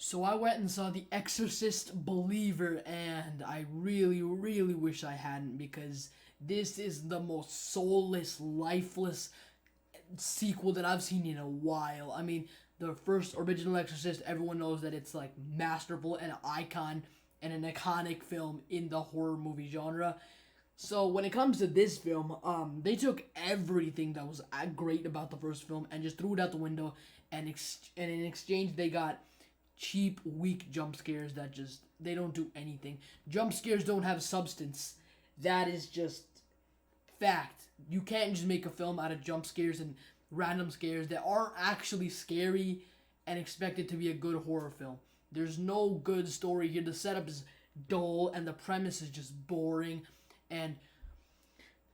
So I went and saw The Exorcist Believer, and I really, really wish I hadn't because this is the most soulless, lifeless sequel that I've seen in a while. I mean, the first original Exorcist, everyone knows that it's like masterful and an icon and an iconic film in the horror movie genre. So when it comes to this film, they took everything that was great about the first film and just threw it out the window, and in exchange they got cheap, weak jump scares that just they don't do anything. Jump scares don't have substance. That is just fact. You can't just make a film out of jump scares and random scares that aren't actually scary and expect it to be a good horror film. There's no good story here. The setup is dull and the premise is just boring, and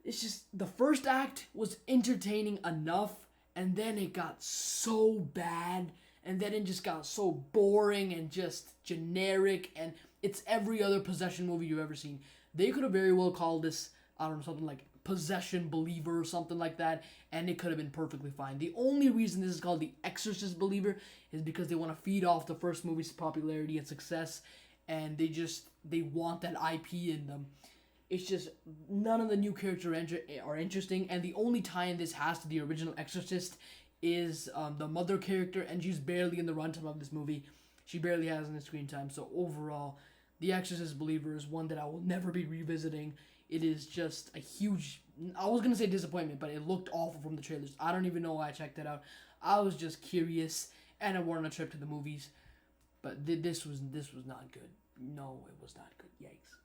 it's just the first act was entertaining enough, and then it got so bad, and then it just got so boring and just generic, and it's every other possession movie you've ever seen. They could have very well called this, I don't know, something like Possession Believer or something like that, and it could have been perfectly fine. The only reason this is called The Exorcist Believer is because they want to feed off the first movie's popularity and success, and they want that IP in them. It's just none of the new characters are interesting, and the only tie-in this has to the original Exorcist is the mother character, and she's barely in the runtime of this movie. She barely has any screen time. So overall, The Exorcist Believer is one that I will never be revisiting. It is just a huge, I was gonna say disappointment, but it looked awful from the trailers. I don't even know why I checked it out. I was just curious, and I went on a trip to the movies, but this was not good. No, it was not good. Yikes.